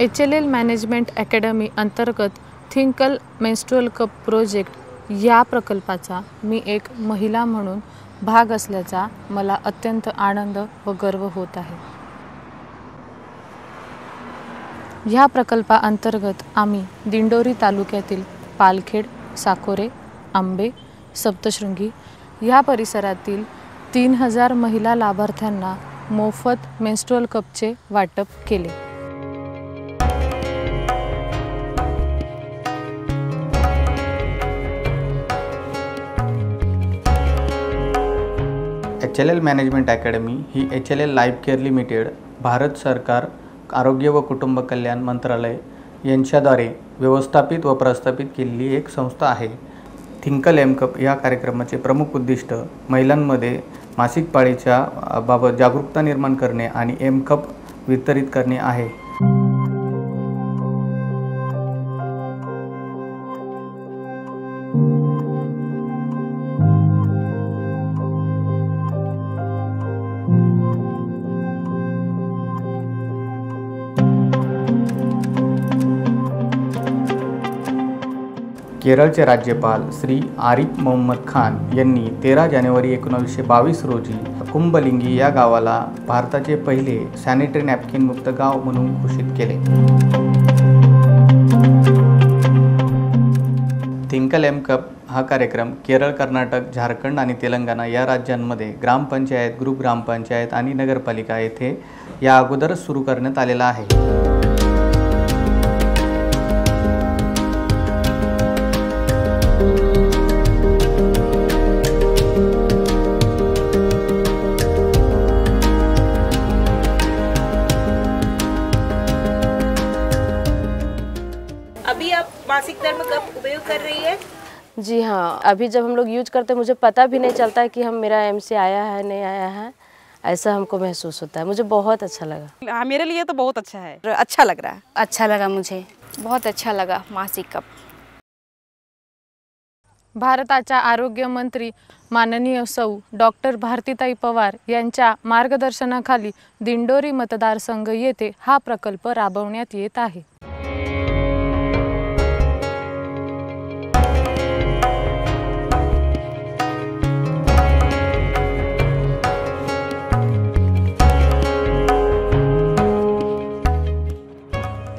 HLL management academy अंतर्गत थिंकल menstrual cup project या प्रकल्पाचा मी एक महिला म्हणून भाग असल्याचा मला अत्यंत आनंद व गर्व होत आहे। या प्रकल्पाअंतर्गत आम्ही दिंडोरी तालुक्यातील पालखेड, साकोरे, आंबे, सप्तशृंगी या परिसरातील 3000 महिला लाभार्थ्यांना मोफत मेन्स्ट्रुअल कपचे वाटप केले। HLL मॅनेजमेंट अकॅडमी ही HLL life care limited, Bharat सरकार आरोग्य व कुटुंब कल्याण मंत्रालय यांच्याद्वारे व्यवस्थापित व प्रस्थापित केलेली एक संस्था आहे। थिंकल एम कप या कार्यक्रमाचे प्रमुख उद्दिष्ट महिलांमध्ये मासिक पाळीच्या बाबत जागरूकता निर्माण करणे आणि एम कप वितरित करणे आहे। केरळचे राज्यपाल श्री आरिफ मोहम्मद खान यांनी 13 जानेवारी 1922 रोजी कुंभलिंगी या गावाला भारताचे पहिले सॅनिटरी नॅपकिन मुक्त गाव म्हणून घोषित केले। थिंकल एम कप हा कार्यक्रम केरळ, कर्नाटक, झारखंड आणि तेलंगणा या राज्यांमध्ये ग्रामपंचायत, ग्रुप ग्रामपंचायत आणि नगरपालिका येथे या अगोदरच सुरू करण्यात आलेला आहे। अभी आप मासिक धर्म कप उपयोग कर रही है? जी हाँ, अभी जब हम लोग यूज करते हैं मुझे पता भी नहीं चलता है कि हम मेरा एम से आया है नहीं आया है, ऐसा हमको महसूस होता है। मुझे बहुत अच्छा लगा। हाँ, मेरे लिए तो बहुत अच्छा है, अच्छा लग रहा है। अच्छा लगा, मुझे बहुत अच्छा लगा मासिक कप। भारताच्या आरोग्य मंत्री माननीय सौ डॉक्टर भारतीताई पवार यांच्या मार्गदर्शनाखाली दिंडोरी मतदारसंघ येथे हा प्रकल्प राबवण्यात येत आहे।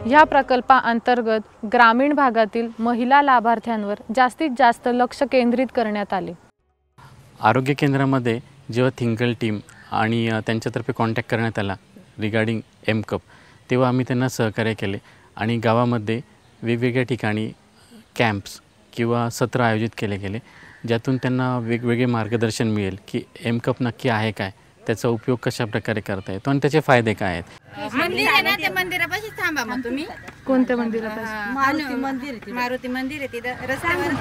या प्रकल्पाअंतर्गत ग्रामीण भागातील महिला लाभार्थ्यांवर जास्तीत जास्त लक्ष केंद्रित करण्यात आले। आरोग्य केंद्रामध्ये जेव्हा थिंकल टीम आणि त्यांच्यातर्फे कॉन्टॅक्ट करण्यात आला रिगार्डिंग एम कप, तेव्हा आम्ही त्यांना सहकार्य केले आणि गावामध्ये वेगवेगळ्या ठिकाणी कॅम्प्स किंवा सत्र आयोजित केले गेले, ज्यातून त्यांना वेगवेगळे मार्गदर्शन मिळेल की एम कप नक्की आहे काय, त्याचा उपयोग कशा प्रकारे करता येतो आणि त्याचे फायदे काय आहेत। मंदिर आहे ना, त्या मंदिरापाशी थांबा मग तुम्ही। कोणत्या मंदिरापाशी? मारुती मंदिर, मारुती मंदिर आहे तिथं रस्त्यावर।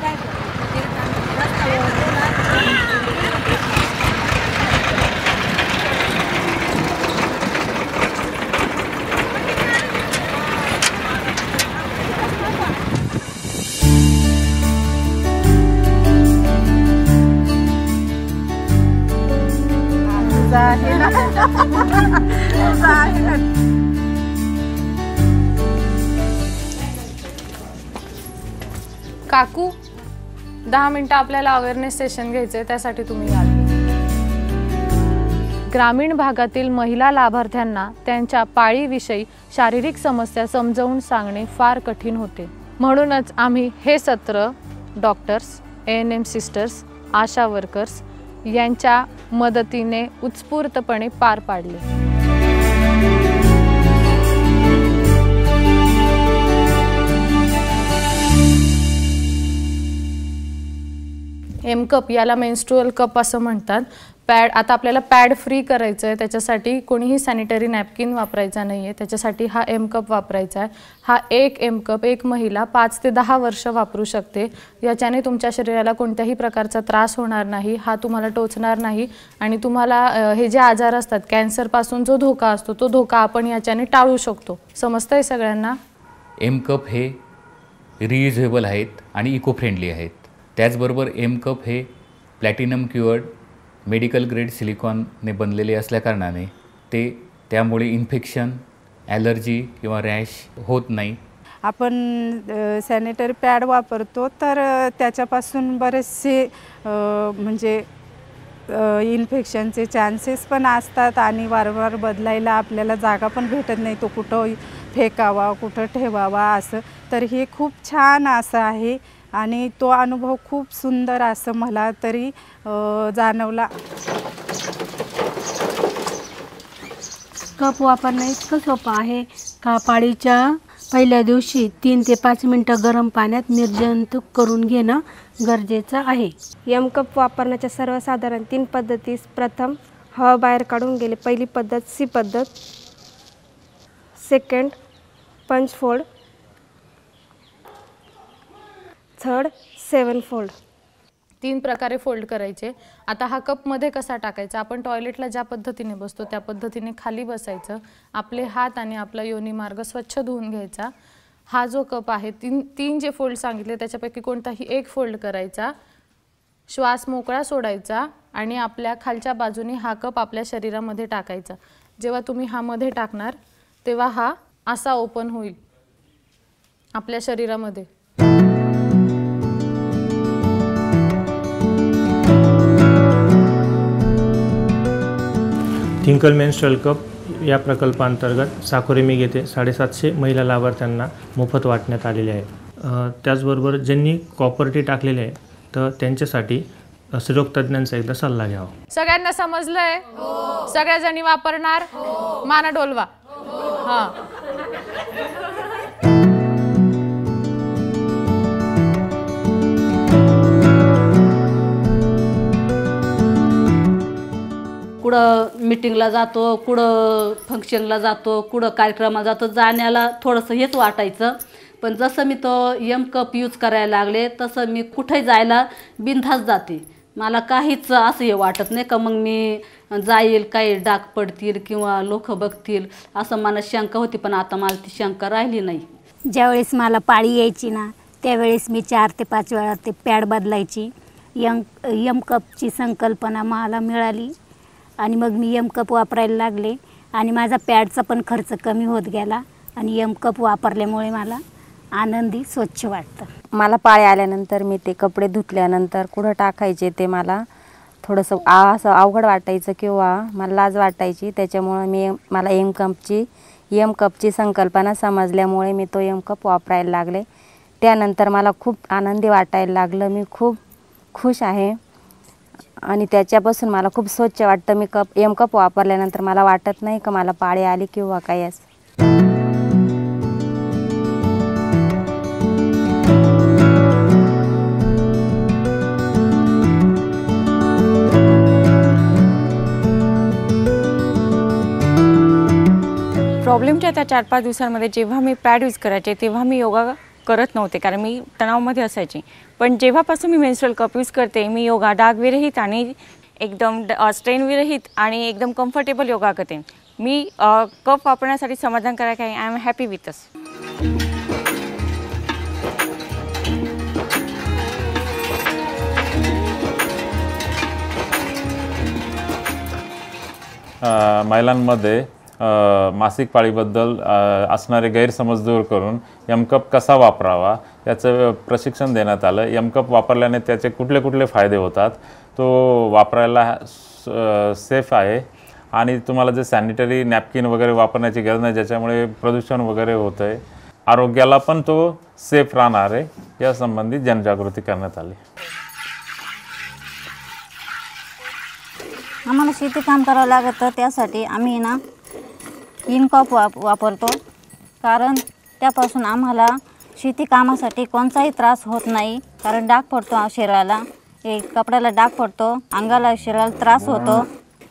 काकू, 10 मिनिटं आपल्याला अवेअरनेस सेशन घ्यायचे, त्यासाठी तुम्ही याल। ग्रामीण भागातील महिला लाभार्थ्यांना त्यांच्या पाळीविषयी शारीरिक समस्या समजावून सांगणे फार कठीण होते, म्हणूनच आम्ही हे सत्र डॉक्टर्स, ANM सिस्टर्स, आशा वर्कर्स यांच्या मदतीने उत्स्फूर्तपणे पार पाडले। एम कप याला मेन्स्ट्रुअल कप असं म्हणतात। पॅड, आता आपल्याला पॅड फ्री करायचं आहे, त्याच्यासाठी कोणीही सॅनिटरी नॅपकिन वापरायचा नाही आहे, त्याच्यासाठी हा एम कप वापरायचा आहे। हा एक एम कप एक महिला 5 ते 10 वर्ष वापरू शकते। याच्याने तुमच्या शरीराला कोणत्याही प्रकारचा त्रास होणार नाही, हा तुम्हाला टोचणार नाही आणि तुम्हाला हे जे आजार असतात कॅन्सरपासून जो धोका असतो तो धोका आपण याच्याने टाळू शकतो। समजतंय सगळ्यांना? एम कप हे रियुजेबल आहेत आणि इको फ्रेंडली आहेत। त्याचबरोबर एम कप हे प्लॅटिनम क्युअर्ड मेडिकल ग्रेड सिलिकॉनने बनलेले असल्याकारणाने त्यामुळे इन्फेक्शन ॲलर्जी किंवा रॅश होत नाही. आपण सॅनिटरी पॅड वापरतो तर त्याच्यापासून बरेचसे म्हणजे इन्फेक्शनचे चान्सेस पण असतात आणि वारंवार बदलायला आपल्याला जागा पण भेटत नाही, तो कुठं फेकावा कुठं ठेवावा असं. तर हे खूप छान असं आहे आणि तो अनुभव खूप सुंदर असं मला तरी जाणवला. कप वापरणं इतकं सोपं आहे का पाळीच्या पहिल्या दिवशी 3 ते 5 मिनटं गरम पाण्यात निर्जंतुक करून घेणं गरजेचं आहे. एम कप वापरण्याच्या सर्वसाधारण 3 पद्धती. प्रथम हवा बाहेर काढून गेले. पहिली पद्धत सी पद्धत. सेकंड पंच फोल्ड. Third 7 fold. 3 प्रकारे फोल्ड करायचे. आता हा कपमध्ये कसा टाकायचा, आपण टॉयलेटला ज्या पद्धतीने बसतो त्या पद्धतीने खाली बसायचं. आपले हात आणि आपला योनी मार्ग स्वच्छ धुवून घ्यायचा. हा जो कप आहे तीन जे फोल्ड सांगितले त्याच्यापैकी कोणताही एक फोल्ड करायचा. श्वास मोकळा सोडायचा आणि आपल्या खालच्या बाजूने हा कप आपल्या शरीरामध्ये टाकायचा. जेव्हा तुम्ही हा मध्ये टाकणार तेव्हा हा असा ओपन होईल आपल्या शरीरामध्ये. थिंकल मेन्स्ट्रुअल कप या प्रकल्पांतर्गत साकोरेमिग येथे 750 महिला लाभार्थ्यांना मोफत वाटण्यात आलेले आहे. त्याचबरोबर ज्यांनी कॉपर टी टाकलेले आहे तर त्यांच्यासाठी स्त्रीरोग तज्ज्ञांचा एकदा सल्ला घ्यावा. सगळ्यांना समजलंय? सगळ्या जणी वापरणार? माना डोलवा. हां. कुठं मीटिंगला जातो, कुठं फंक्शनला जातो, कुठं कार्यक्रमाला जातो, जाण्याला थोडंसं हेच वाटायचं. पण जसं मी तो एम कप यूज करायला लागले तसं मी कुठेही जायला बिनधास्त जाते. मला काहीच असं हे वाटत नाही का मग मी जाईल काही डाग पडतील किंवा लोक बघतील असं मनात शंका होती. पण आता मला ती शंका राहिली नाही. ज्यावेळेस मला पाळी यायची ना त्यावेळेस मी 4 ते 5 वेळा ते पॅड बदलायची. एम कपची संकल्पना मला मिळाली आणि मग मी एम कप वापरायला लागले आणि माझा पॅडचा पण खर्च कमी होत गेला आणि एम कप वापरल्यामुळे मला आनंदी स्वच्छ वाटतं. मला पाळी आल्यानंतर मी ते कपडे धुतल्यानंतर कुठं टाकायचे ते मला थोडंसं असं अवघड वाटायचं किंवा मला लाज वाटायची. त्याच्यामुळं मला एम कपची संकल्पना समजल्यामुळे मी तो एम कप वापरायला लागले. त्यानंतर मला खूप आनंदी वाटायला लागलं. मी खूप खुश आहे आणि त्याच्यापासून मला खूप स्वच्छ वाटतं. मी एम कप वापरल्यानंतर मला वाटत नाही का मला पाळी आली किंवा काही असं. प्रॉब्लेमच्या त्या 4-5 दिवसांमध्ये जेव्हा मी पॅड यूज करायचे तेव्हा मी योगा करत नव्हते कारण मी तणावामध्ये असायचे. पण जेव्हापासून मी मेन्स्ट्रुअल कप यूज करते मी योगा डागविरहित आणि एकदम स्ट्रेनविरहित आणि एकदम कम्फर्टेबल योगा करते. मी कप वापरण्यासाठी समाधानकारक आहे. आय एम हॅपी विथ दिस. महिलांमध्ये मासिक पाळीबद्दल असणारे गैरसमज दूर करून एम कप कसा वापरावा याचं प्रशिक्षण देण्यात आलं. एम कप वापरल्याने त्याचे कुठले कुठले फायदे होतात, तो वापरायला सेफ आहे आणि तुम्हाला जे सॅनिटरी नॅपकिन वगैरे वापरण्याची गरज नाही ज्याच्यामुळे प्रदूषण वगैरे होतं आहे. आरोग्याला पण तो सेफ राहणार आहे यासंबंधी जनजागृती करण्यात आली. आम्हाला शेती काम करावं लागतं त्यासाठी आम्ही ना कप वापरतो कारण त्यापासून आम्हाला शेती कामासाठी कोणताही त्रास होत नाही. कारण डाग पडतो शरीराला, कपड्याला डाग पडतो, अंगाला शरीराला त्रास होतो.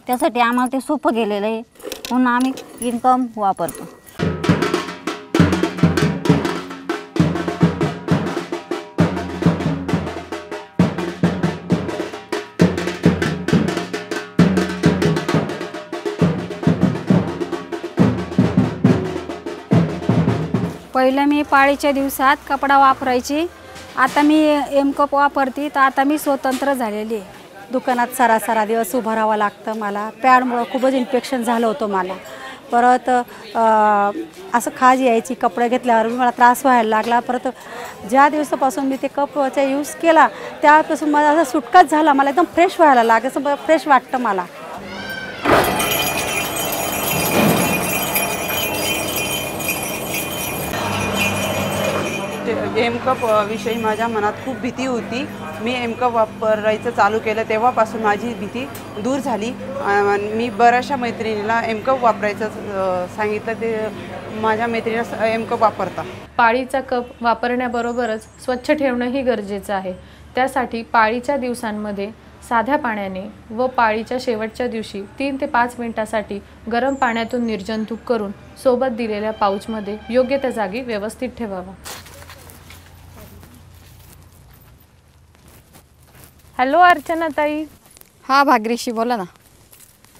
त्यासाठी आम्हाला ते सोपं गेलेलं आहे म्हणून आम्ही कप वापरतो. पहिलं मी पाळीच्या दिवसात कपडा वापरायची, आता मी एम कप वापरते तर आता मी स्वतंत्र झालेली आहे. दुकानात सारा दिवस उभं राहावं लागतं. मला पॅडमुळं खूपच इन्फेक्शन झालं होतं मला, परत असं खाज यायची, कपडे घेतल्यावर मला त्रास व्हायला लागला. परत ज्या दिवसापासून मी ते कपचा यूज केला त्यापासून मला असा सुटकाच झाला. मला एकदम फ्रेश व्हायला लागलं, असं फ्रेश वाटतं मला. एम कप विषयी माझ्या मनात खूप भीती होती. मी एम कप वापरायचं चालू केलं तेव्हापासून माझी भीती दूर झाली. मी बऱ्याचशा मैत्रिणीला एम कप वापरायचं सांगितलं, ते माझ्या मैत्रिणीला एम कप वापरता. पाळीचा कप वापरण्याबरोबरच स्वच्छ ठेवणंही गरजेचं आहे. त्यासाठी पाळीच्या दिवसांमध्ये साध्या पाण्याने व पाळीच्या शेवटच्या दिवशी 3 ते 5 मिनिटासाठी गरम पाण्यातून निर्जंतुक करून सोबत दिलेल्या पाऊचमध्ये योग्य त्या जागी व्यवस्थित ठेवावा. हॅलो अर्चना ताई. हा भाग्यश्री, बोला ना.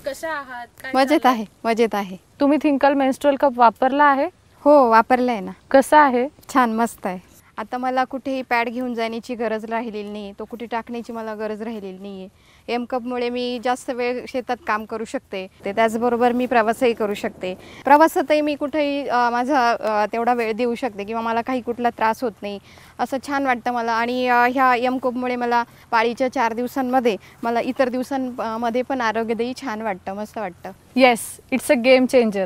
कशा आहात? मजेत आहे, मजेत आहे. तुम्ही थिंकल मेन्स्ट्रुअल कप वापरला आहे? हो, वापरला आहे ना. कसा आहे? छान, मस्त आहे. आता मला कुठेही पॅड घेऊन जाण्याची गरज राहिलेली नाही, तो कुठे टाकण्याची मला गरज राहिलेली नाही आहे. एम कपमुळे मी जास्त वेळ शेतात काम करू शकते. त्याचबरोबर मी प्रवासही करू शकते. प्रवासातही मी कुठेही माझा तेवढा वेळ देऊ शकते किंवा मला काही कुठला त्रास होत नाही, असं छान वाटतं मला. आणि ह्या एम कपमुळे मला पाळीच्या 4 दिवसांमध्ये मला इतर दिवसांमध्ये पण आरोग्यदायी छान वाटतं, मस्त वाटतं. Yes, it's a game changer.